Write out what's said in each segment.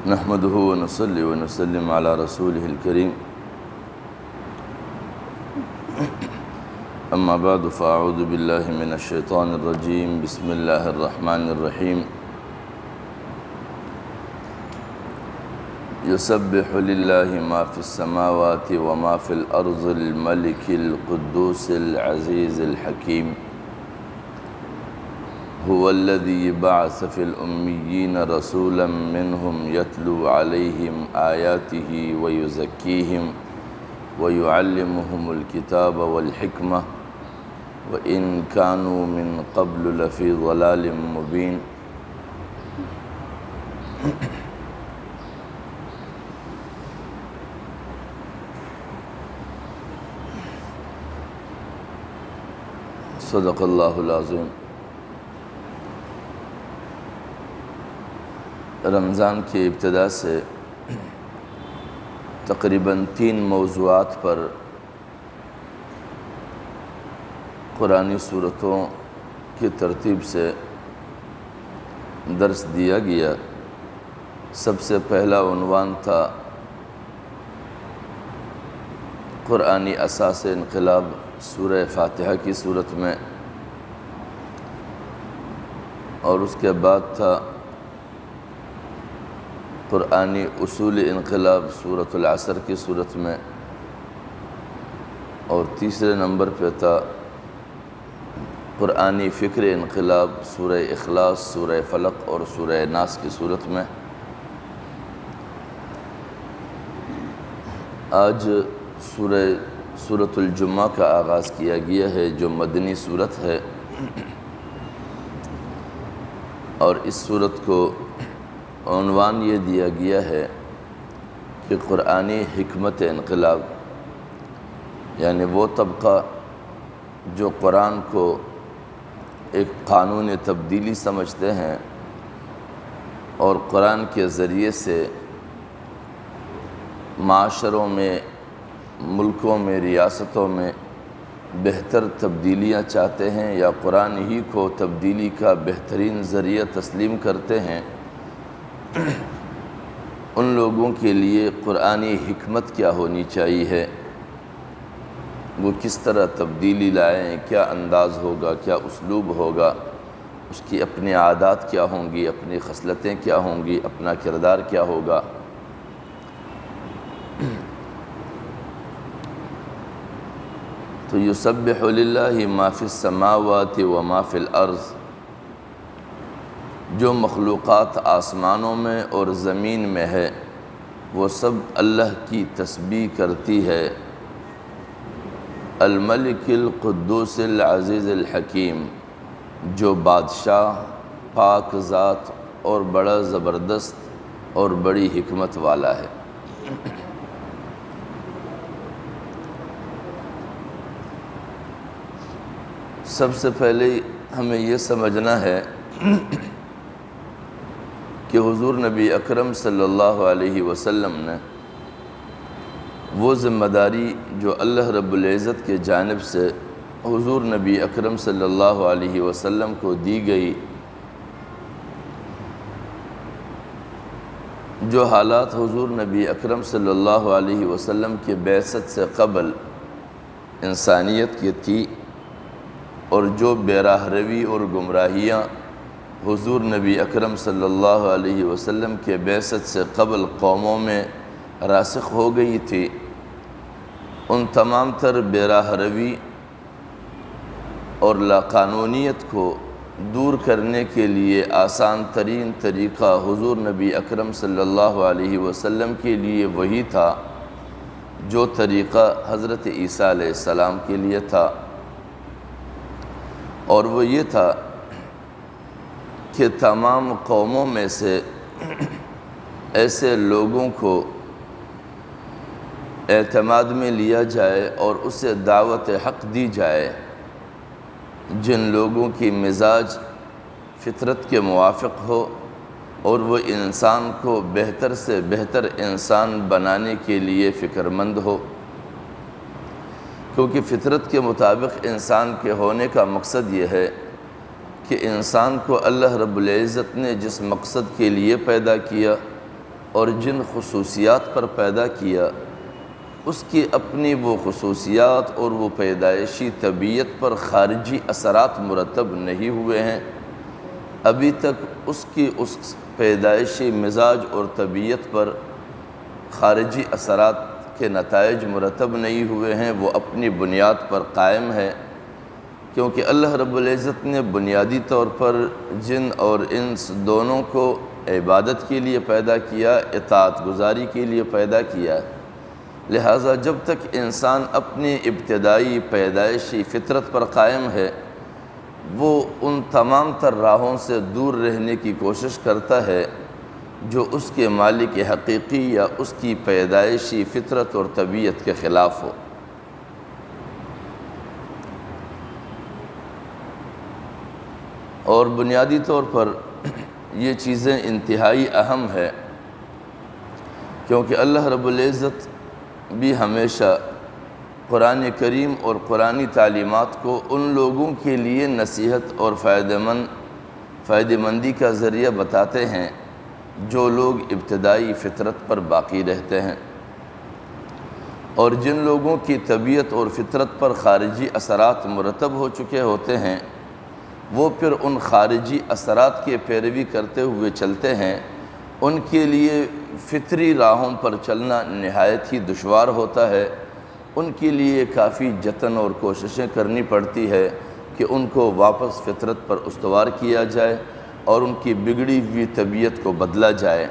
نحمده ونصلي ونسلم على رسوله الكريم أما بعد فأعوذ بالله من الشيطان الرجيم بسم الله الرحمن الرحيم يسبح لله ما في السماوات وما في الأرض الملك القدوس العزيز الحكيم هو الذي بعث في الأميين رسولا منهم يتلو عليهم آياته ويزكيهم ويعلمهم الكتاب والحكمة وإن كانوا من قبل لفي ضلال مبين صدق اللہ العظیم۔ رمضان کی ابتدا سے تقریباً 3 موضوعات پر قرآنی سورتوں کی ترتیب سے درس دیا گیا۔ سب سے پہلا عنوان تھا قرآنی اساس انقلاب سورہ فاتحہ کی صورت میں، اور اس کے بعد تھا قرآنی اصول انقلاب سورۃ العصر کی صورت میں، اور تیسرے نمبر پہ تھا قرآنی فکر انقلاب سورہ اخلاص، سورہ فلق اور سورہ ناس کی صورت میں۔ آج سورۃ الجمعہ کا آغاز کیا گیا ہے جو مدنی صورت ہے، اور اس صورت کو عنوان یہ دیا گیا ہے کہ قرآنی حکمت انقلاب، یعنی وہ طبقہ جو قرآن کو ایک قانون تبدیلی سمجھتے ہیں اور قرآن کے ذریعے سے معاشروں میں، ملکوں میں، ریاستوں میں بہتر تبدیلیاں چاہتے ہیں یا قرآن ہی کو تبدیلی کا بہترین ذریعہ تسلیم کرتے ہیں، ان لوگوں کے لیے قرآنی حکمت کیا ہونی چاہیے، وہ کس طرح تبدیلی لائیں، کیا انداز ہوگا، کیا اسلوب ہوگا، اس کی اپنی عادات کیا ہوں گی، اپنی خصلتیں کیا ہوں گی، اپنا کردار کیا ہوگا۔ تو یسبح للہ ما فی السماوات و ما فی الارض، جو مخلوقات آسمانوں میں اور زمین میں ہے وہ سب اللہ کی تسبیح کرتی ہے۔ الملک القدوس العزیز الحکیم، جو بادشاہ، پاک ذات اور بڑا زبردست اور بڑی حکمت والا ہے۔ سب سے پہلے ہمیں یہ سمجھنا ہے کہ حضور نبی اکرم صلی اللہ علیہ وسلم نے وہ ذمہ داری جو اللہ رب العزت کے جانب سے حضور نبی اکرم صلی اللہ علیہ وسلم کو دی گئی، جو حالات حضور نبی اکرم صلی اللہ علیہ وسلم کی بعثت سے قبل انسانیت کی تھی، اور جو بے راہ روی اور گمراہیاں حضور نبی اکرم صلی اللہ علیہ وسلم کے بعثت سے قبل قوموں میں راسخ ہو گئی تھی، ان تمام تر بے راہ روی اور لاقانونیت کو دور کرنے کے لیے آسان ترین طریقہ حضور نبی اکرم صلی اللہ علیہ وسلم کے لیے وہی تھا جو طریقہ حضرت عیسیٰ علیہ السلام کے لیے تھا، اور وہ یہ تھا کہ تمام قوموں میں سے ایسے لوگوں کو اعتماد میں لیا جائے اور اسے دعوت حق دی جائے جن لوگوں کی مزاج فطرت کے موافق ہو اور وہ انسان کو بہتر سے بہتر انسان بنانے کے لیے فکر مند ہو، کیونکہ فطرت کے مطابق انسان کے ہونے کا مقصد یہ ہے کہ انسان کو اللہ رب العزت نے جس مقصد کے لیے پیدا کیا اور جن خصوصیات پر پیدا کیا اس کی اپنی وہ خصوصیات اور وہ پیدائشی طبیعت پر خارجی اثرات مرتب نہیں ہوئے ہیں، ابھی تک اس کی اس پیدائشی مزاج اور طبیعت پر خارجی اثرات کے نتائج مرتب نہیں ہوئے ہیں، وہ اپنی بنیاد پر قائم ہے، کیونکہ اللہ رب العزت نے بنیادی طور پر جن اور انس دونوں کو عبادت کے لیے پیدا کیا، اطاعت گزاری کے لیے پیدا کیا۔ لہٰذا جب تک انسان اپنی ابتدائی پیدائشی فطرت پر قائم ہے، وہ ان تمام تر راہوں سے دور رہنے کی کوشش کرتا ہے جو اس کے مالک حقیقی یا اس کی پیدائشی فطرت اور طبیعت کے خلاف ہو۔ اور بنیادی طور پر یہ چیزیں انتہائی اہم ہے، کیونکہ اللہ رب العزت بھی ہمیشہ قرآن کریم اور قرآنی تعلیمات کو ان لوگوں کے لیے نصیحت اور فائدہ مندی کا ذریعہ بتاتے ہیں جو لوگ ابتدائی فطرت پر باقی رہتے ہیں، اور جن لوگوں کی طبیعت اور فطرت پر خارجی اثرات مرتب ہو چکے ہوتے ہیں وہ پھر ان خارجی اثرات کی پیروی کرتے ہوئے چلتے ہیں، ان کے لیے فطری راہوں پر چلنا نہایت ہی دشوار ہوتا ہے، ان کے لیے کافی جتن اور کوششیں کرنی پڑتی ہے کہ ان کو واپس فطرت پر استوار کیا جائے اور ان کی بگڑی ہوئی طبیعت کو بدلا جائے۔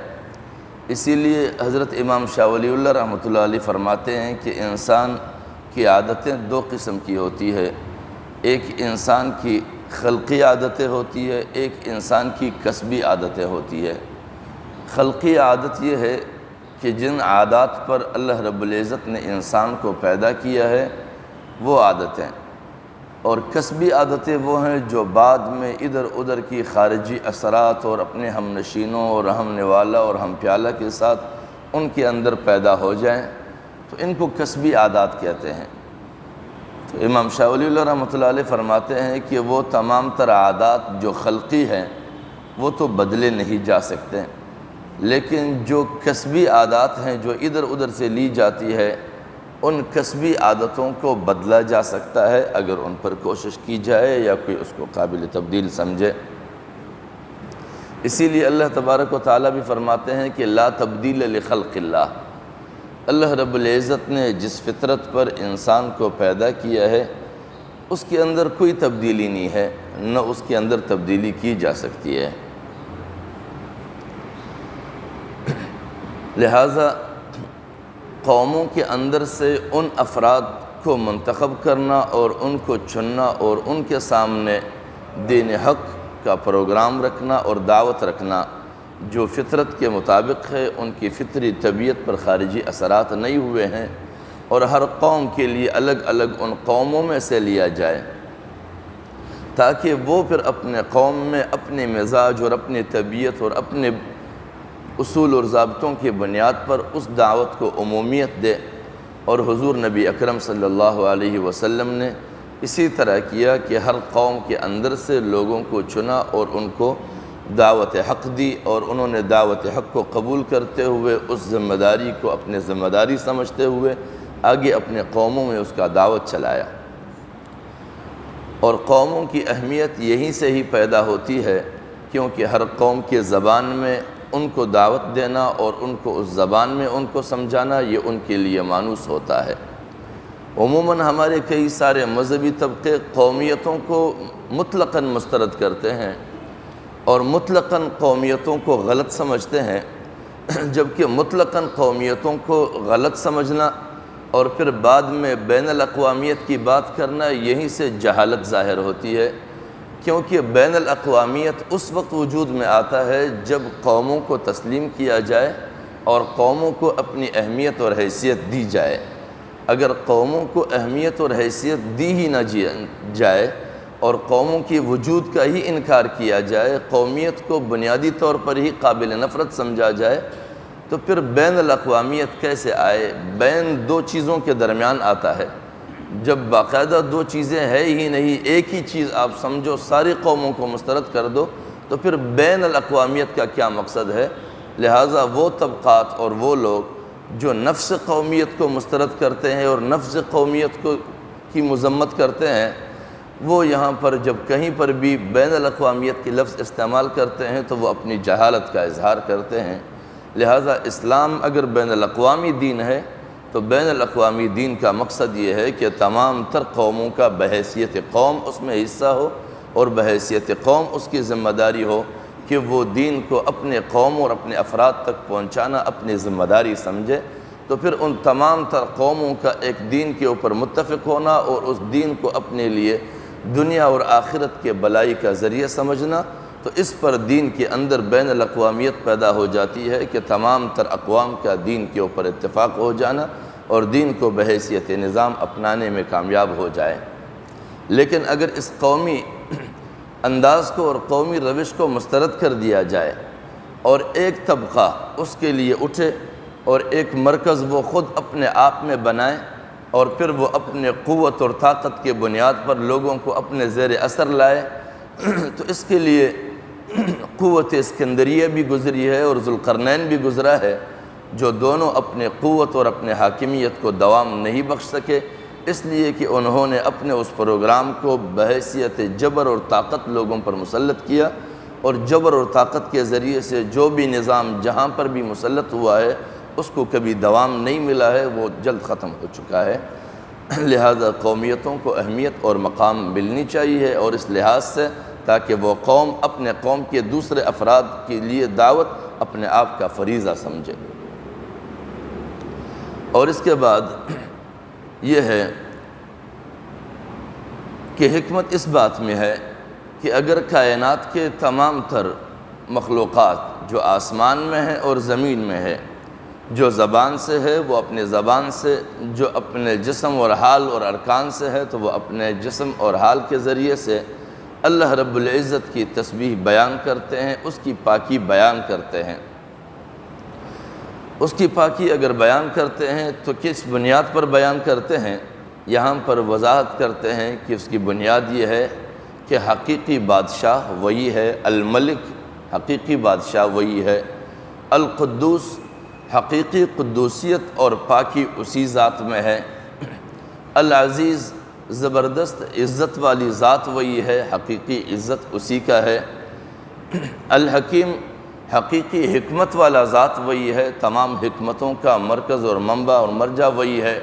اسی لیے حضرت امام شاہ ولی اللہ رحمۃ اللہ علیہ فرماتے ہیں کہ انسان کی عادتیں دو قسم کی ہوتی ہے، ایک انسان کی خلقی عادتیں ہوتی ہے، ایک انسان کی کسبی عادتیں ہوتی ہے۔ خلقی عادت یہ ہے کہ جن عادات پر اللہ رب العزت نے انسان کو پیدا کیا ہے وہ عادتیں، اور کسبی عادتیں وہ ہیں جو بعد میں ادھر ادھر کی خارجی اثرات اور اپنے ہم نشینوں اور ہم نوالا اور ہم پیالہ کے ساتھ ان کے اندر پیدا ہو جائیں، تو ان کو کسبی عادات کہتے ہیں۔ تو امام شاہ ولی اللہ رحمۃ اللہ علیہ فرماتے ہیں کہ وہ تمام تر عادات جو خلقی ہیں وہ تو بدلے نہیں جا سکتے، لیکن جو کسبی عادات ہیں جو ادھر ادھر سے لی جاتی ہے ان کسبی عادتوں کو بدلا جا سکتا ہے اگر ان پر کوشش کی جائے یا کوئی اس کو قابل تبدیل سمجھے۔ اسی لیے اللہ تبارک و تعالیٰ بھی فرماتے ہیں کہ لا تبدیل لخلق اللہ، اللہ رب العزت نے جس فطرت پر انسان کو پیدا کیا ہے اس کے اندر کوئی تبدیلی نہیں ہے، نہ اس کے اندر تبدیلی کی جا سکتی ہے۔ لہٰذا قوموں کے اندر سے ان افراد کو منتخب کرنا اور ان کو چننا اور ان کے سامنے دین حق کا پروگرام رکھنا اور دعوت رکھنا جو فطرت کے مطابق ہے، ان کی فطری طبیعت پر خارجی اثرات نہیں ہوئے ہیں، اور ہر قوم کے لیے الگ الگ ان قوموں میں سے لیا جائے تاکہ وہ پھر اپنے قوم میں اپنے مزاج اور اپنی طبیعت اور اپنے اصول اور ضابطوں کی بنیاد پر اس دعوت کو عمومیت دے۔ اور حضور نبی اکرم صلی اللہ علیہ وسلم نے اسی طرح کیا کہ ہر قوم کے اندر سے لوگوں کو چنا اور ان کو دعوت حق دی، اور انہوں نے دعوت حق کو قبول کرتے ہوئے اس ذمہ داری کو اپنے ذمہ داری سمجھتے ہوئے آگے اپنے قوموں میں اس کا دعوت چلایا۔ اور قوموں کی اہمیت یہیں سے ہی پیدا ہوتی ہے، کیونکہ ہر قوم کے زبان میں ان کو دعوت دینا اور ان کو اس زبان میں ان کو سمجھانا یہ ان کے لیے مانوس ہوتا ہے۔ عموماً ہمارے کئی سارے مذہبی طبقے قومیتوں کو مطلقاً مسترد کرتے ہیں اور مطلقاً قومیتوں کو غلط سمجھتے ہیں، جبکہ مطلقاً قومیتوں کو غلط سمجھنا اور پھر بعد میں بین الاقوامیت کی بات کرنا یہیں سے جہالت ظاہر ہوتی ہے، کیونکہ بین الاقوامیت اس وقت وجود میں آتا ہے جب قوموں کو تسلیم کیا جائے اور قوموں کو اپنی اہمیت اور حیثیت دی جائے۔ اگر قوموں کو اہمیت اور حیثیت دی ہی نہ جائے اور قوموں کی وجود کا ہی انکار کیا جائے، قومیت کو بنیادی طور پر ہی قابل نفرت سمجھا جائے، تو پھر بین الاقوامیت کیسے آئے؟ بین دو چیزوں کے درمیان آتا ہے۔ جب باقاعدہ دو چیزیں ہے ہی نہیں، ایک ہی چیز آپ سمجھو ساری قوموں کو مسترد کر دو، تو پھر بین الاقوامیت کا کیا مقصد ہے؟ لہٰذا وہ طبقات اور وہ لوگ جو نفس قومیت کو مسترد کرتے ہیں اور نفس قومیت کی مذمت کرتے ہیں، وہ یہاں پر جب کہیں پر بھی بین الاقوامیت کی لفظ استعمال کرتے ہیں تو وہ اپنی جہالت کا اظہار کرتے ہیں۔ لہٰذا اسلام اگر بین الاقوامی دین ہے تو بین الاقوامی دین کا مقصد یہ ہے کہ تمام تر قوموں کا بحیثیت قوم اس میں حصہ ہو، اور بحیثیت قوم اس کی ذمہ داری ہو کہ وہ دین کو اپنے قوم اور اپنے افراد تک پہنچانا اپنی ذمہ داری سمجھے۔ تو پھر ان تمام تر قوموں کا ایک دین کے اوپر متفق ہونا اور اس دین کو اپنے لیے دنیا اور آخرت کے بلائی کا ذریعہ سمجھنا، تو اس پر دین کے اندر بین الاقوامیت پیدا ہو جاتی ہے کہ تمام تر اقوام کا دین کے اوپر اتفاق ہو جانا اور دین کو بحیثیت نظام اپنانے میں کامیاب ہو جائے۔ لیکن اگر اس قومی انداز کو اور قومی روش کو مسترد کر دیا جائے اور ایک طبقہ اس کے لیے اٹھے اور ایک مرکز وہ خود اپنے آپ میں بنائے اور پھر وہ اپنے قوت اور طاقت کے بنیاد پر لوگوں کو اپنے زیر اثر لائے، تو اس کے لیے قوت اسکندریہ بھی گزری ہے اور ذوالقرنین بھی گزرا ہے، جو دونوں اپنے قوت اور اپنے حاکمیت کو دوام نہیں بخش سکے، اس لیے کہ انہوں نے اپنے اس پروگرام کو بحیثیت جبر اور طاقت لوگوں پر مسلط کیا، اور جبر اور طاقت کے ذریعے سے جو بھی نظام جہاں پر بھی مسلط ہوا ہے اس کو کبھی دوام نہیں ملا ہے، وہ جلد ختم ہو چکا ہے۔ لہذا قومیتوں کو اہمیت اور مقام ملنی چاہیے، اور اس لحاظ سے تاکہ وہ قوم اپنے قوم کے دوسرے افراد کے لیے دعوت اپنے آپ کا فریضہ سمجھے۔ اور اس کے بعد یہ ہے کہ حکمت اس بات میں ہے کہ اگر کائنات کے تمام تر مخلوقات جو آسمان میں ہے اور زمین میں ہے، جو زبان سے ہے وہ اپنے زبان سے، جو اپنے جسم اور حال اور ارکان سے ہے تو وہ اپنے جسم اور حال کے ذریعے سے اللہ رب العزت کی تسبیح بیان کرتے ہیں، اس کی پاکی بیان کرتے ہیں۔ اس کی پاکی اگر بیان کرتے ہیں تو کس بنیاد پر بیان کرتے ہیں؟ یہاں پر وضاحت کرتے ہیں کہ اس کی بنیاد یہ ہے کہ حقیقی بادشاہ وہی ہے، الملک حقیقی بادشاہ وہی ہے، القدوس حقیقی قدوسیت اور پاکی اسی ذات میں ہے، العزیز زبردست عزت والی ذات وہی ہے، حقیقی عزت اسی کا ہے، الحکیم حقیقی حکمت والا ذات وہی ہے، تمام حکمتوں کا مرکز اور منبع اور مرجع وہی ہے۔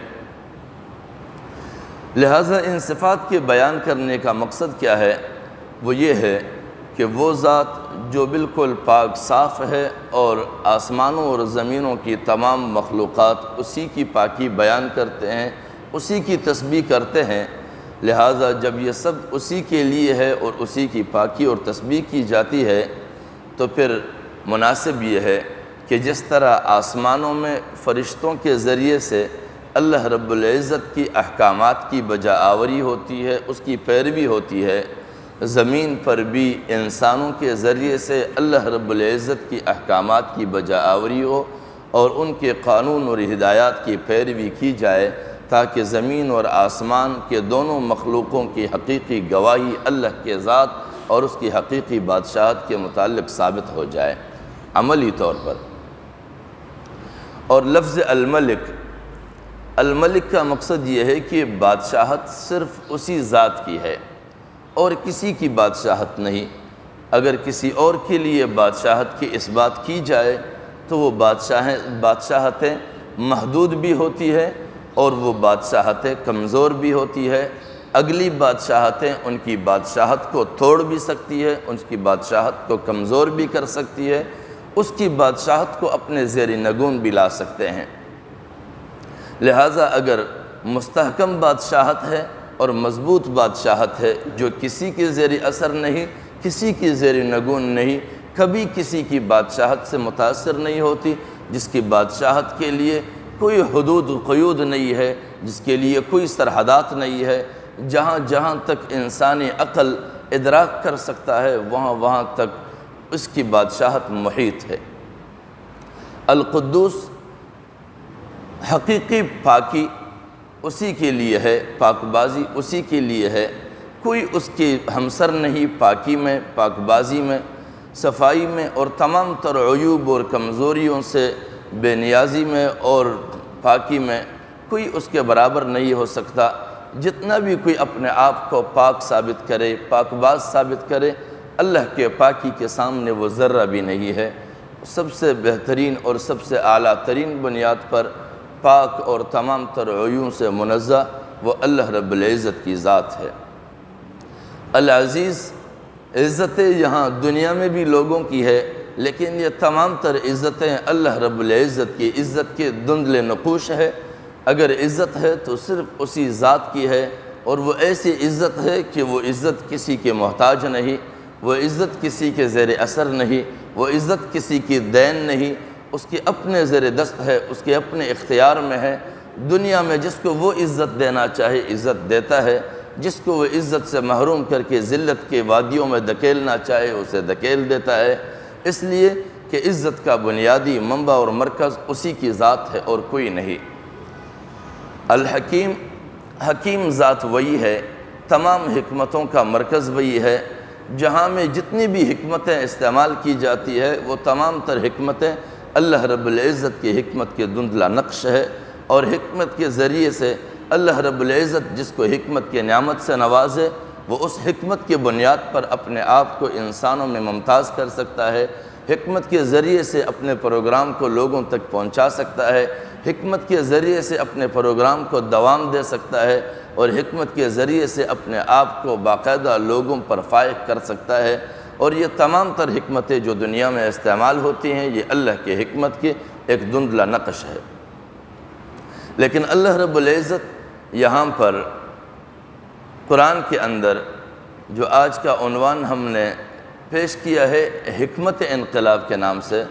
لہٰذا ان صفات کے بیان کرنے کا مقصد کیا ہے؟ وہ یہ ہے کہ وہ ذات جو بالکل پاک صاف ہے اور آسمانوں اور زمینوں کی تمام مخلوقات اسی کی پاکی بیان کرتے ہیں، اسی کی تسبیح کرتے ہیں، لہٰذا جب یہ سب اسی کے لیے ہے اور اسی کی پاکی اور تسبیح کی جاتی ہے تو پھر مناسب یہ ہے کہ جس طرح آسمانوں میں فرشتوں کے ذریعے سے اللہ رب العزت کی احکامات کی بجا آوری ہوتی ہے، اس کی پیروی ہوتی ہے، زمین پر بھی انسانوں کے ذریعے سے اللہ رب العزت کی احکامات کی بجا آوری ہو اور ان کے قانون اور ہدایات کی پیروی کی جائے، تاکہ زمین اور آسمان کے دونوں مخلوقوں کی حقیقی گواہی اللہ کے ذات اور اس کی حقیقی بادشاہت کے متعلق ثابت ہو جائے عملی طور پر۔ اور لفظ الملک، الملک کا مقصد یہ ہے کہ بادشاہت صرف اسی ذات کی ہے اور کسی کی بادشاہت نہیں۔ اگر کسی اور کے لیے بادشاہت کی اس بات کی جائے تو وہ بادشاہتیں محدود بھی ہوتی ہے اور وہ بادشاہتیں کمزور بھی ہوتی ہے۔ اگلی بادشاہتیں ان کی بادشاہت کو توڑ بھی سکتی ہے، ان کی بادشاہت کو کمزور بھی کر سکتی ہے، اس کی بادشاہت کو اپنے زیر نگون بھی لا سکتے ہیں۔ لہٰذا اگر مستحکم بادشاہت ہے اور مضبوط بادشاہت ہے جو کسی کے زیر اثر نہیں، کسی کی زیر نگون نہیں، کبھی کسی کی بادشاہت سے متاثر نہیں ہوتی، جس کی بادشاہت کے لیے کوئی حدود قیود نہیں ہے، جس کے لیے کوئی سرحدات نہیں ہے، جہاں جہاں تک انسانی عقل ادراک کر سکتا ہے وہاں وہاں تک اس کی بادشاہت محیط ہے۔ القدوس حقیقی پاکی اسی کے لیے ہے، پاک بازی اسی کے لیے ہے، کوئی اس کی ہمسر نہیں پاکی میں، پاک بازی میں۔ صفائی میں اور تمام تر عیوب اور کمزوریوں سے بے نیازی میں اور پاکی میں کوئی اس کے برابر نہیں ہو سکتا۔ جتنا بھی کوئی اپنے آپ کو پاک ثابت کرے، پاک باز ثابت کرے، اللہ کے پاکی کے سامنے وہ ذرہ بھی نہیں ہے۔ سب سے بہترین اور سب سے اعلیٰ ترین بنیاد پر پاک اور تمام تر عیوب سے منزہ وہ اللہ رب العزت کی ذات ہے۔ العزیز عزتیں یہاں دنیا میں بھی لوگوں کی ہے، لیکن یہ تمام تر عزتیں اللہ رب العزت کی عزت کے دھندلے نقوش ہے۔ اگر عزت ہے تو صرف اسی ذات کی ہے، اور وہ ایسی عزت ہے کہ وہ عزت کسی کے محتاج نہیں، وہ عزت کسی کے زیر اثر نہیں، وہ عزت کسی کی دین نہیں، اس کے اپنے زیر دست ہے، اس کے اپنے اختیار میں ہے۔ دنیا میں جس کو وہ عزت دینا چاہے عزت دیتا ہے، جس کو وہ عزت سے محروم کر کے ذلت کے وادیوں میں دھکیلنا چاہے اسے دھکیل دیتا ہے، اس لیے کہ عزت کا بنیادی منبع اور مرکز اسی کی ذات ہے اور کوئی نہیں۔ الحکیم، حکیم ذات وہی ہے، تمام حکمتوں کا مرکز وہی ہے۔ جہاں میں جتنی بھی حکمتیں استعمال کی جاتی ہے وہ تمام تر حکمتیں اللہ رب العزت کی حکمت کے دھندلا نقش ہے، اور حکمت کے ذریعے سے اللہ رب العزت جس کو حکمت کے نعمت سے نوازے وہ اس حکمت کے بنیاد پر اپنے آپ کو انسانوں میں ممتاز کر سکتا ہے، حکمت کے ذریعے سے اپنے پروگرام کو لوگوں تک پہنچا سکتا ہے، حکمت کے ذریعے سے اپنے پروگرام کو دوام دے سکتا ہے، اور حکمت کے ذریعے سے اپنے آپ کو باقاعدہ لوگوں پر فائق کر سکتا ہے۔ اور یہ تمام تر حکمتیں جو دنیا میں استعمال ہوتی ہیں یہ اللہ کے حکمت کے ایک دھندلا نقش ہے۔ لیکن اللہ رب العزت یہاں پر قرآن کے اندر جو آج کا عنوان ہم نے پیش کیا ہے حکمت انقلاب کے نام سے،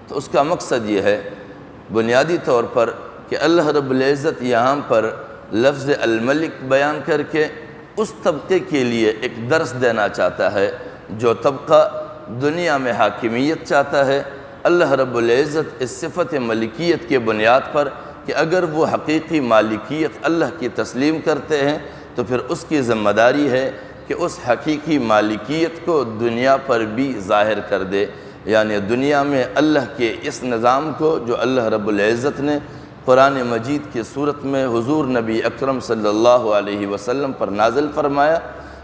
تو اس کا مقصد یہ ہے بنیادی طور پر کہ اللہ رب العزت یہاں پر لفظ الملک بیان کر کے اس طبقے کے لیے ایک درس دینا چاہتا ہے جو طبقہ دنیا میں حاکمیت چاہتا ہے۔ اللہ رب العزت اس صفت ملکیت کے بنیاد پر کہ اگر وہ حقیقی مالکیت اللہ کی تسلیم کرتے ہیں تو پھر اس کی ذمہ داری ہے کہ اس حقیقی مالکیت کو دنیا پر بھی ظاہر کر دے، یعنی دنیا میں اللہ کے اس نظام کو جو اللہ رب العزت نے قرآن مجید کی صورت میں حضور نبی اکرم صلی اللہ علیہ وسلم پر نازل فرمایا،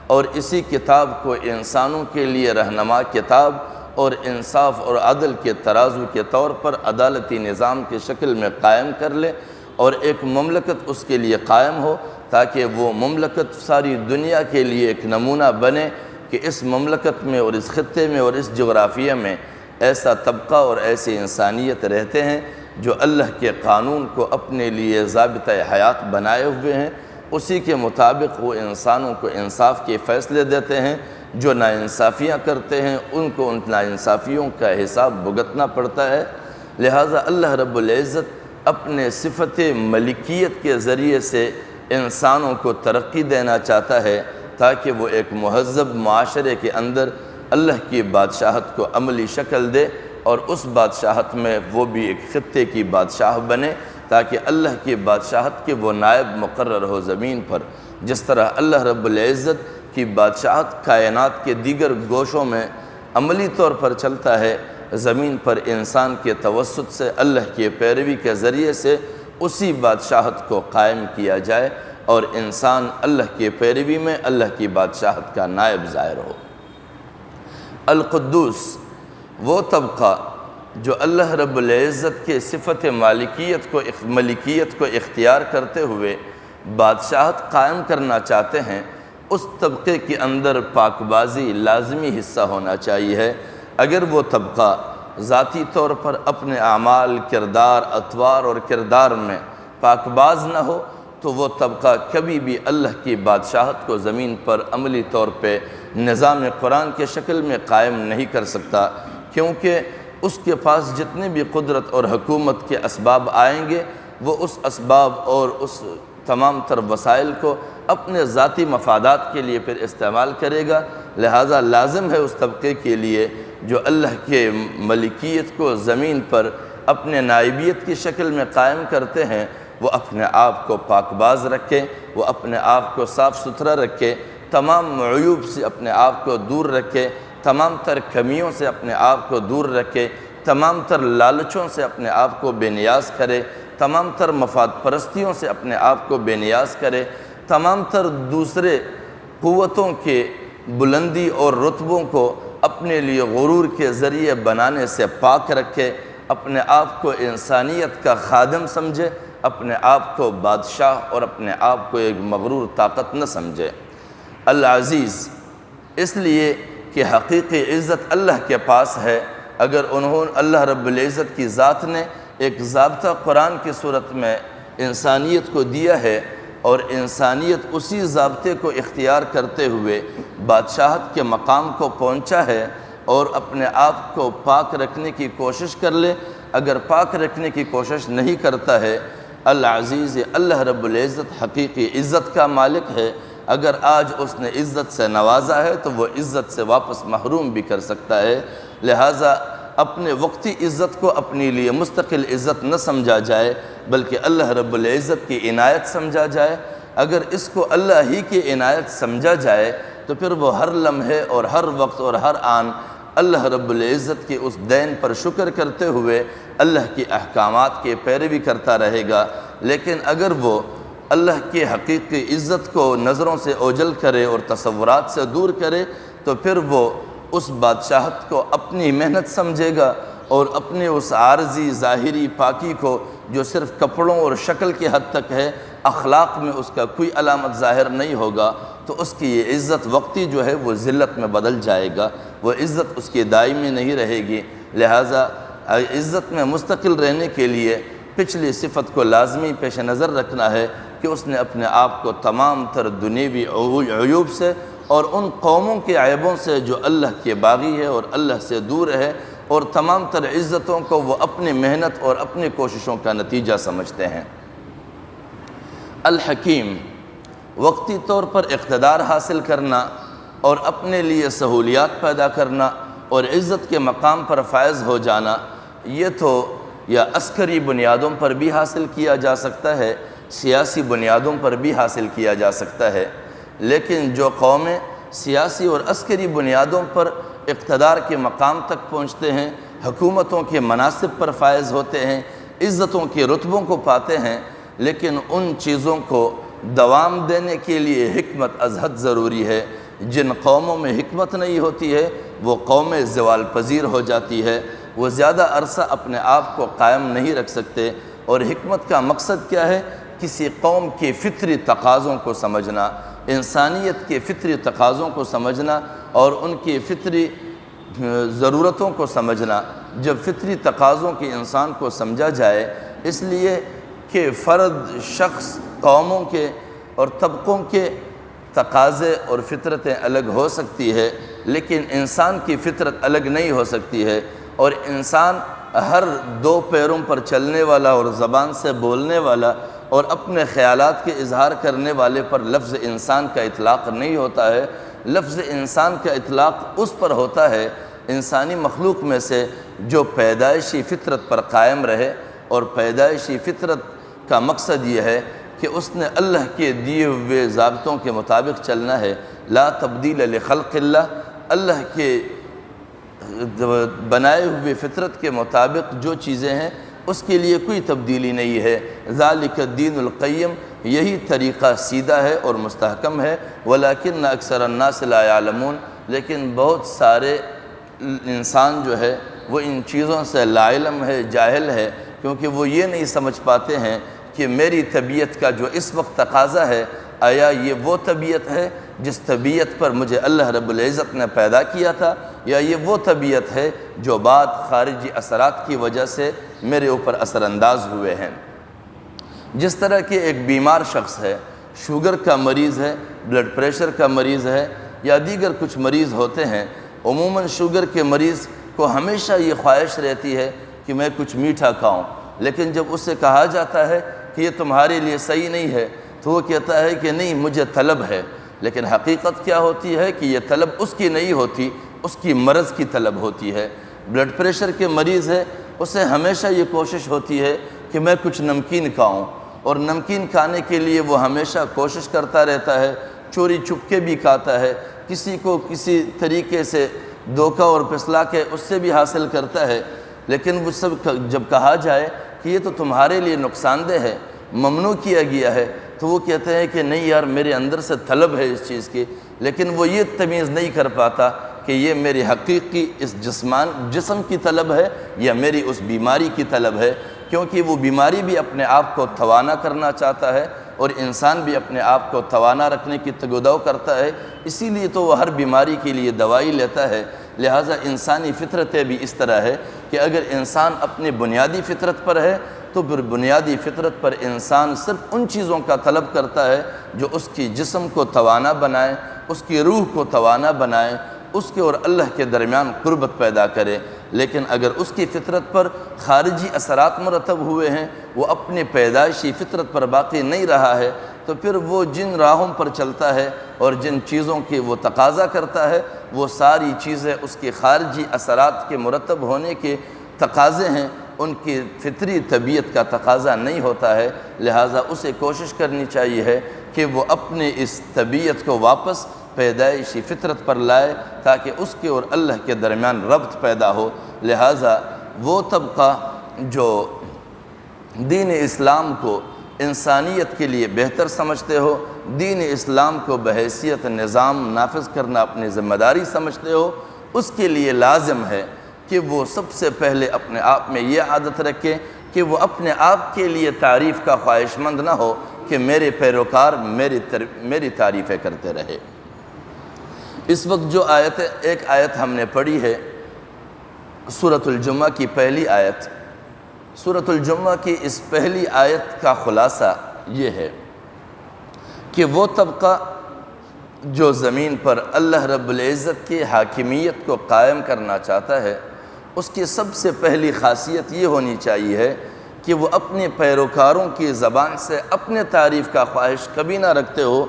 اور اسی کتاب کو انسانوں کے لیے رہنما کتاب اور انصاف اور عدل کے ترازو کے طور پر عدالتی نظام کی شکل میں قائم کر لے، اور ایک مملکت اس کے لیے قائم ہو تاکہ وہ مملکت ساری دنیا کے لیے ایک نمونہ بنے کہ اس مملکت میں اور اس خطے میں اور اس جغرافیہ میں ایسا طبقہ اور ایسی انسانیت رہتے ہیں جو اللہ کے قانون کو اپنے لیے ضابطۂ حیات بنائے ہوئے ہیں، اسی کے مطابق وہ انسانوں کو انصاف کے فیصلے دیتے ہیں، جو ناانصافیاں کرتے ہیں ان کو ان ناانصافیوں کا حساب بھگتنا پڑتا ہے۔ لہٰذا اللہ رب العزت اپنے صفت ملکیت کے ذریعے سے انسانوں کو ترقی دینا چاہتا ہے تاکہ وہ ایک مہذب معاشرے کے اندر اللہ کی بادشاہت کو عملی شکل دے، اور اس بادشاہت میں وہ بھی ایک خطے کی بادشاہ بنے تاکہ اللہ کی بادشاہت کے وہ نائب مقرر ہو زمین پر۔ جس طرح اللہ رب العزت کی بادشاہت کائنات کے دیگر گوشوں میں عملی طور پر چلتا ہے، زمین پر انسان کے توسط سے اللہ کی پیروی کے ذریعے سے اسی بادشاہت کو قائم کیا جائے اور انسان اللہ کی پیروی میں اللہ کی بادشاہت کا نائب ظاہر ہو۔ القدوس وہ طبقہ جو اللہ رب العزت کے صفت ملکیت کو اختیار کرتے ہوئے بادشاہت قائم کرنا چاہتے ہیں، اس طبقے کے اندر پاک بازی لازمی حصہ ہونا چاہیے۔ اگر وہ طبقہ ذاتی طور پر اپنے اعمال، کردار، اطوار اور کردار میں پاک باز نہ ہو تو وہ طبقہ کبھی بھی اللہ کی بادشاہت کو زمین پر عملی طور پہ نظام قرآن کے شکل میں قائم نہیں کر سکتا، کیونکہ اس کے پاس جتنے بھی قدرت اور حکومت کے اسباب آئیں گے وہ اس اسباب اور اس تمام تر وسائل کو اپنے ذاتی مفادات کے لیے پھر استعمال کرے گا۔ لہٰذا لازم ہے اس طبقے کے لیے جو اللہ کے ملکیت کو زمین پر اپنے نائبیت کی شکل میں قائم کرتے ہیں وہ اپنے آپ کو پاک باز رکھے، وہ اپنے آپ کو صاف ستھرا رکھے، تمام عیوب سے اپنے آپ کو دور رکھے، تمام تر کمیوں سے اپنے آپ کو دور رکھے، تمام تر لالچوں سے اپنے آپ کو بے نیاز کرے، تمام تر مفاد پرستیوں سے اپنے آپ کو بے نیاز کرے، تمام تر دوسرے قوتوں کے بلندی اور رتبوں کو اپنے لیے غرور کے ذریعے بنانے سے پاک رکھے، اپنے آپ کو انسانیت کا خادم سمجھے، اپنے آپ کو بادشاہ اور اپنے آپ کو ایک مغرور طاقت نہ سمجھے۔ العزیز اس لیے کہ حقیقی عزت اللہ کے پاس ہے۔ اگر اللہ رب العزت کی ذات نے ایک ضابطہ قرآن کی صورت میں انسانیت کو دیا ہے اور انسانیت اسی ضابطے کو اختیار کرتے ہوئے بادشاہت کے مقام کو پہنچا ہے اور اپنے آپ کو پاک رکھنے کی کوشش کر لے، اگر پاک رکھنے کی کوشش نہیں کرتا ہے، العزیز اللہ رب العزت حقیقی عزت کا مالک ہے۔ اگر آج اس نے عزت سے نوازا ہے تو وہ عزت سے واپس محروم بھی کر سکتا ہے، لہٰذا اپنے وقتی عزت کو اپنے لیے مستقل عزت نہ سمجھا جائے بلکہ اللہ رب العزت کی عنایت سمجھا جائے۔ اگر اس کو اللہ ہی کی عنایت سمجھا جائے تو پھر وہ ہر لمحے اور ہر وقت اور ہر آن اللہ رب العزت کی اس دین پر شکر کرتے ہوئے اللہ کی احکامات کی پیروی کرتا رہے گا۔ لیکن اگر وہ اللہ کی حقیقی عزت کو نظروں سے اوجھل کرے اور تصورات سے دور کرے تو پھر وہ اس بادشاہت کو اپنی محنت سمجھے گا اور اپنے اس عارضی ظاہری پاکی کو جو صرف کپڑوں اور شکل کے حد تک ہے، اخلاق میں اس کا کوئی علامت ظاہر نہیں ہوگا، تو اس کی یہ عزت وقتی جو ہے وہ ذلت میں بدل جائے گا، وہ عزت اس کی دائمی نہیں رہے گی۔ لہٰذا عزت میں مستقل رہنے کے لیے پچھلی صفت کو لازمی پیش نظر رکھنا ہے کہ اس نے اپنے آپ کو تمام تر دنیوی عیوب سے اور ان قوموں کے عیبوں سے جو اللہ کے باغی ہے اور اللہ سے دور ہے، اور تمام تر عزتوں کو وہ اپنی محنت اور اپنی کوششوں کا نتیجہ سمجھتے ہیں۔ الحکیم وقتی طور پر اقتدار حاصل کرنا اور اپنے لیے سہولیات پیدا کرنا اور عزت کے مقام پر فائز ہو جانا، یہ تو یا عسکری بنیادوں پر بھی حاصل کیا جا سکتا ہے، سیاسی بنیادوں پر بھی حاصل کیا جا سکتا ہے، لیکن جو قومیں سیاسی اور عسکری بنیادوں پر اقتدار کے مقام تک پہنچتے ہیں، حکومتوں کے مناصب پر فائز ہوتے ہیں، عزتوں کے رتبوں کو پاتے ہیں، لیکن ان چیزوں کو دوام دینے کے لیے حکمت از حد ضروری ہے۔ جن قوموں میں حکمت نہیں ہوتی ہے وہ قومیں زوال پذیر ہو جاتی ہے، وہ زیادہ عرصہ اپنے آپ کو قائم نہیں رکھ سکتے۔ اور حکمت کا مقصد کیا ہے؟ کسی قوم کے فطری تقاضوں کو سمجھنا، انسانیت کے فطری تقاضوں کو سمجھنا اور ان کی فطری ضرورتوں کو سمجھنا۔ جب فطری تقاضوں کی انسان کو سمجھا جائے، اس لیے کہ فرد، شخص، قوموں کے اور طبقوں کے تقاضے اور فطرتیں الگ ہو سکتی ہے، لیکن انسان کی فطرت الگ نہیں ہو سکتی ہے، اور انسان ہر دو پیروں پر چلنے والا اور زبان سے بولنے والا اور اپنے خیالات کے اظہار کرنے والے پر لفظ انسان کا اطلاق نہیں ہوتا ہے۔ لفظ انسان کا اطلاق اس پر ہوتا ہے انسانی مخلوق میں سے جو پیدائشی فطرت پر قائم رہے، اور پیدائشی فطرت کا مقصد یہ ہے کہ اس نے اللہ کے دیے ہوئے ضابطوں کے مطابق چلنا ہے۔ لا تبدیل لخلق اللہ، اللہ کے بنائے ہوئے فطرت کے مطابق جو چیزیں ہیں اس کے لیے کوئی تبدیلی نہیں ہے۔ ذالک الدین القیم، یہی طریقہ سیدھا ہے اور مستحکم ہے۔ ولکن اکثر الناس لا یعلمون، لیکن بہت سارے انسان جو ہے وہ ان چیزوں سے لا علم ہے، جاہل ہے، کیونکہ وہ یہ نہیں سمجھ پاتے ہیں کہ میری طبیعت کا جو اس وقت تقاضا ہے، آیا یہ وہ طبیعت ہے جس طبیعت پر مجھے اللہ رب العزت نے پیدا کیا تھا، یا یہ وہ طبیعت ہے جو بعد خارجی اثرات کی وجہ سے میرے اوپر اثر انداز ہوئے ہیں۔ جس طرح کہ ایک بیمار شخص ہے، شوگر کا مریض ہے، بلڈ پریشر کا مریض ہے، یا دیگر کچھ مریض ہوتے ہیں، عموماً شوگر کے مریض کو ہمیشہ یہ خواہش رہتی ہے کہ میں کچھ میٹھا کھاؤں، لیکن جب اس سے کہا جاتا ہے کہ یہ تمہارے لیے صحیح نہیں ہے تو وہ کہتا ہے کہ نہیں، مجھے طلب ہے۔ لیکن حقیقت کیا ہوتی ہے کہ یہ طلب اس کی نہیں ہوتی، اس کی مرض کی طلب ہوتی ہے۔ بلڈ پریشر کے مریض ہے، اسے ہمیشہ یہ کوشش ہوتی ہے کہ میں کچھ نمکین کھاؤں، اور نمکین کھانے کے لیے وہ ہمیشہ کوشش کرتا رہتا ہے، چوری چھپ کے بھی کھاتا ہے، کسی کو کسی طریقے سے دھوکہ اور پھسلا کے اس سے بھی حاصل کرتا ہے، لیکن وہ سب جب کہا جائے کہ یہ تو تمہارے لیے نقصان دہ ہے، ممنوع کیا گیا ہے، تو وہ کہتے ہیں کہ نہیں یار میرے اندر سے طلب ہے اس چیز کی، لیکن وہ یہ تمیز نہیں کر پاتا کہ یہ میری حقیقی اس جسم کی طلب ہے یا میری اس بیماری کی طلب ہے، کیونکہ وہ بیماری بھی اپنے آپ کو توانا کرنا چاہتا ہے اور انسان بھی اپنے آپ کو توانا رکھنے کی تگ و دو کرتا ہے، اسی لیے تو وہ ہر بیماری کے لیے دوائی لیتا ہے۔ لہٰذا انسانی فطرتیں بھی اس طرح ہے کہ اگر انسان اپنے بنیادی فطرت پر ہے تو پھر بنیادی فطرت پر انسان صرف ان چیزوں کا طلب کرتا ہے جو اس کی جسم کو توانا بنائے، اس کی روح کو توانا بنائے، اس کے اور اللہ کے درمیان قربت پیدا کرے۔ لیکن اگر اس کی فطرت پر خارجی اثرات مرتب ہوئے ہیں، وہ اپنی پیدائشی فطرت پر باقی نہیں رہا ہے، تو پھر وہ جن راہوں پر چلتا ہے اور جن چیزوں کی وہ تقاضا کرتا ہے، وہ ساری چیزیں اس کے خارجی اثرات کے مرتب ہونے کے تقاضے ہیں، ان کی فطری طبیعت کا تقاضا نہیں ہوتا ہے۔ لہٰذا اسے کوشش کرنی چاہیے ہے کہ وہ اپنے اس طبیعت کو واپس پیدائشی فطرت پر لائے تاکہ اس کے اور اللہ کے درمیان ربط پیدا ہو۔ لہٰذا وہ طبقہ جو دین اسلام کو انسانیت کے لیے بہتر سمجھتے ہو، دین اسلام کو بحیثیت نظام نافذ کرنا اپنی ذمہ داری سمجھتے ہو، اس کے لیے لازم ہے کہ وہ سب سے پہلے اپنے آپ میں یہ عادت رکھے کہ وہ اپنے آپ کے لیے تعریف کا خواہش مند نہ ہو کہ میرے پیروکار میری تعریفیں کرتے رہے۔ اس وقت جو ایک آیت ہم نے پڑھی ہے سورۃ الجمعہ کی پہلی آیت، سورۃ الجمعہ کی اس پہلی آیت کا خلاصہ یہ ہے کہ وہ طبقہ جو زمین پر اللہ رب العزت کی حاکمیت کو قائم کرنا چاہتا ہے، اس کی سب سے پہلی خاصیت یہ ہونی چاہیے کہ وہ اپنے پیروکاروں کی زبان سے اپنے تعریف کا خواہش کبھی نہ رکھتے ہو۔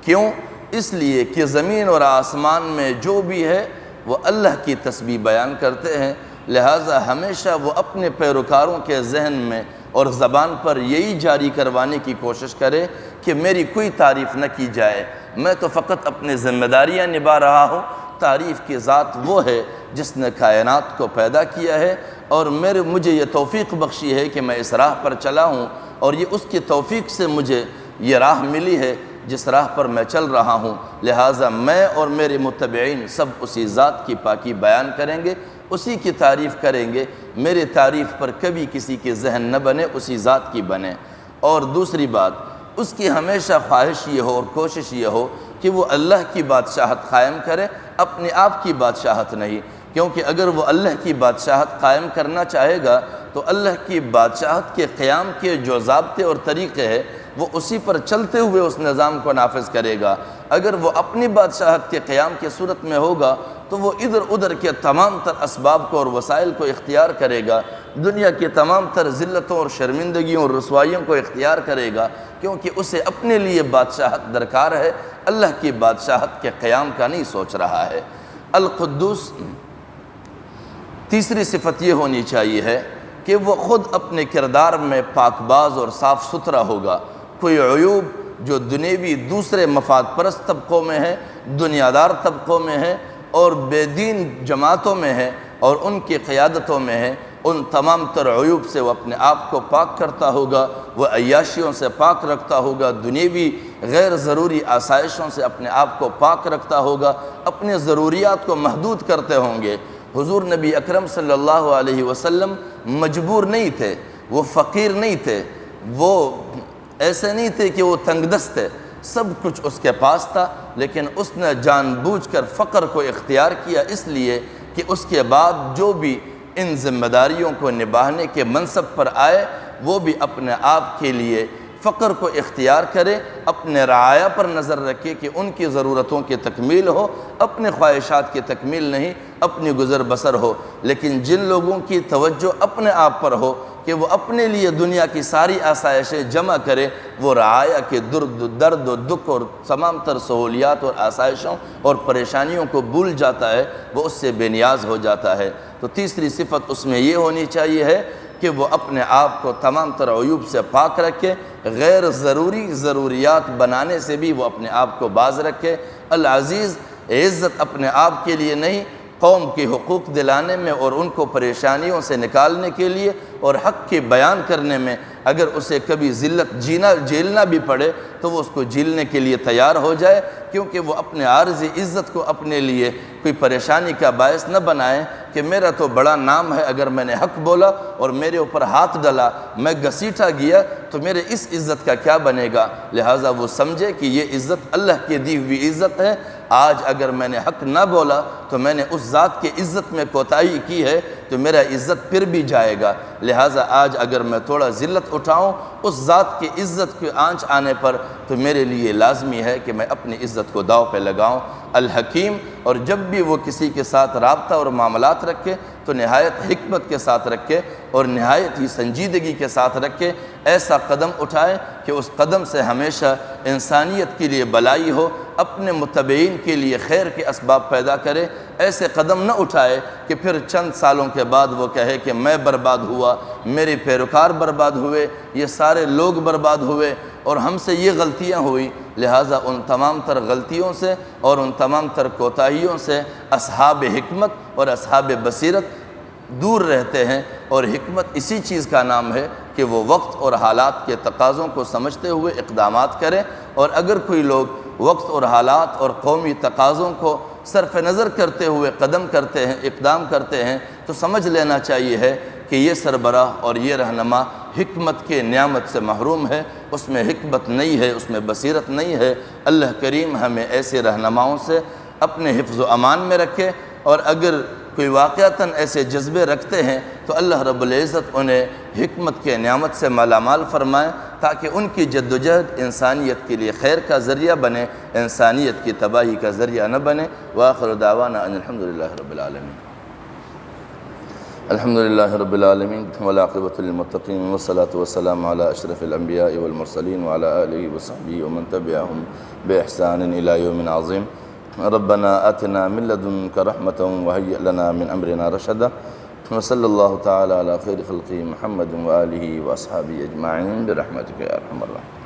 کیوں؟ اس لیے کہ زمین اور آسمان میں جو بھی ہے وہ اللہ کی تسبیح بیان کرتے ہیں، لہٰذا ہمیشہ وہ اپنے پیروکاروں کے ذہن میں اور زبان پر یہی جاری کروانے کی کوشش کرے کہ میری کوئی تعریف نہ کی جائے، میں تو فقط اپنی ذمہ داریاں نبھا رہا ہوں، تعریف کی ذات وہ ہے جس نے کائنات کو پیدا کیا ہے اور مجھے یہ توفیق بخشی ہے کہ میں اس راہ پر چلا ہوں، اور یہ اس کی توفیق سے مجھے یہ راہ ملی ہے جس راہ پر میں چل رہا ہوں۔ لہٰذا میں اور میرے متبعین سب اسی ذات کی پاکی بیان کریں گے، اسی کی تعریف کریں گے، میرے تعریف پر کبھی کسی کے ذہن نہ بنے، اسی ذات کی بنے۔ اور دوسری بات، اس کی ہمیشہ خواہش یہ ہو اور کوشش یہ ہو کہ وہ اللہ کی بادشاہت قائم کرے، اپنے آپ کی بادشاہت نہیں، کیونکہ اگر وہ اللہ کی بادشاہت قائم کرنا چاہے گا تو اللہ کی بادشاہت کے قیام کے جو ضابطے اور طریقے ہیں وہ اسی پر چلتے ہوئے اس نظام کو نافذ کرے گا۔ اگر وہ اپنی بادشاہت کے قیام کی صورت میں ہوگا تو وہ ادھر ادھر کے تمام تر اسباب کو اور وسائل کو اختیار کرے گا، دنیا کی تمام تر ذلتوں اور شرمندگیوں اور رسوائیوں کو اختیار کرے گا، کیونکہ اسے اپنے لیے بادشاہت درکار ہے، اللہ کی بادشاہت کے قیام کا نہیں سوچ رہا ہے۔ القدوس، تیسری صفت یہ ہونی چاہیے ہے کہ وہ خود اپنے کردار میں پاک باز اور صاف ستھرا ہوگا، کوئی عیوب جو دنیوی دوسرے مفاد پرست طبقوں میں ہے، دنیا دار طبقوں میں ہے اور بے دین جماعتوں میں ہے اور ان کی قیادتوں میں ہے، ان تمام تر عیوب سے وہ اپنے آپ کو پاک کرتا ہوگا، وہ عیاشیوں سے پاک رکھتا ہوگا، دنیوی غیر ضروری آسائشوں سے اپنے آپ کو پاک رکھتا ہوگا، اپنے ضروریات کو محدود کرتے ہوں گے۔ حضور نبی اکرم صلی اللہ علیہ وسلم مجبور نہیں تھے، وہ فقیر نہیں تھے، وہ ایسے نہیں تھے کہ وہ تنگ دست تھے، سب کچھ اس کے پاس تھا، لیکن اس نے جان بوجھ کر فقر کو اختیار کیا، اس لیے کہ اس کے بعد جو بھی ان ذمہ داریوں کو نبھانے کے منصب پر آئے وہ بھی اپنے آپ کے لیے فقر کو اختیار کرے، اپنے رعایا پر نظر رکھے کہ ان کی ضرورتوں کی تکمیل ہو، اپنے خواہشات کی تکمیل نہیں، اپنی گزر بسر ہو۔ لیکن جن لوگوں کی توجہ اپنے آپ پر ہو کہ وہ اپنے لیے دنیا کی ساری آسائشیں جمع کرے، وہ رعایا کے درد و دکھ اور تمام تر سہولیات اور آسائشوں اور پریشانیوں کو بھول جاتا ہے، وہ اس سے بے نیاز ہو جاتا ہے۔ تو تیسری صفت اس میں یہ ہونی چاہیے ہے کہ وہ اپنے آپ کو تمام تر عیوب سے پاک رکھے، غیر ضروری ضروریات بنانے سے بھی وہ اپنے آپ کو باز رکھے۔ العزیز، عزت اپنے آپ کے لیے نہیں، قوم کے حقوق دلانے میں اور ان کو پریشانیوں سے نکالنے کے لیے اور حق کے بیان کرنے میں اگر اسے کبھی ذلت جھیلنا بھی پڑے تو وہ اس کو جھیلنے کے لیے تیار ہو جائے، کیونکہ وہ اپنے عارضی عزت کو اپنے لیے کوئی پریشانی کا باعث نہ بنائے کہ میرا تو بڑا نام ہے، اگر میں نے حق بولا اور میرے اوپر ہاتھ ڈلا، میں گھسیٹا گیا تو میرے اس عزت کا کیا بنے گا۔ لہٰذا وہ سمجھے کہ یہ عزت اللہ کی دی ہوئی عزت ہے، آج اگر میں نے حق نہ بولا تو میں نے اس ذات کی عزت میں کوتاہی کی ہے تو میرا عزت پھر بھی جائے گا۔ لہٰذا آج اگر میں تھوڑا ذلت اٹھاؤں اس ذات کی عزت کے آنچ آنے پر تو میرے لیے لازمی ہے کہ میں اپنی عزت کو داؤ پہ لگاؤں۔ الحکیم، اور جب بھی وہ کسی کے ساتھ رابطہ اور معاملات رکھے تو نہایت حکمت کے ساتھ رکھے اور نہایت ہی سنجیدگی کے ساتھ رکھے، ایسا قدم اٹھائے کہ اس قدم سے ہمیشہ انسانیت کے لیے بلائی ہو، اپنے متبعین کے لیے خیر کے اسباب پیدا کرے۔ ایسے قدم نہ اٹھائے کہ پھر چند سالوں کے بعد وہ کہے کہ میں برباد ہوا، میرے پیروکار برباد ہوئے، یہ سارے لوگ برباد ہوئے اور ہم سے یہ غلطیاں ہوئی۔ لہٰذا ان تمام تر غلطیوں سے اور ان تمام تر کوتاہیوں سے اصحاب حکمت اور اصحاب بصیرت دور رہتے ہیں، اور حکمت اسی چیز کا نام ہے کہ وہ وقت اور حالات کے تقاضوں کو سمجھتے ہوئے اقدامات کریں، اور اگر کوئی لوگ وقت اور حالات اور قومی تقاضوں کو صرف نظر کرتے ہوئے قدم کرتے ہیں، اقدام کرتے ہیں، تو سمجھ لینا چاہیے ہے کہ یہ سربراہ اور یہ رہنما حکمت کے نعمت سے محروم ہے، اس میں حکمت نہیں ہے، اس میں بصیرت نہیں ہے۔ اللہ کریم ہمیں ایسے رہنماؤں سے اپنے حفظ و امان میں رکھے، اور اگر کوئی واقعتاً ایسے جذبے رکھتے ہیں تو اللہ رب العزت انہیں حکمت کے نعمت سے مالا مال فرمائے، تاکہ ان کی جد و جہد انسانیت کے لیے خیر کا ذریعہ بنے، انسانیت کی تباہی کا ذریعہ نہ بنے۔ وآخر دعوانا ان الحمدللہ رب العالمین۔ الحمدللہ رب العالمین والعاقبۃ للمتقین والصلاة والسلام علی اشرف الانبیاء والمرسلین وعلی آلہ وصحبہ ومن تبعہم بإحسان الی یوم عظیم۔ ربنا آتنا من لدنک رحمة وهیئ لنا من امرنا رشدا، وصلی اللہ تعالی علی خیر خلقہ محمد وآلہ واصحابہ اجمعین برحمتک یا ارحم الراحمین۔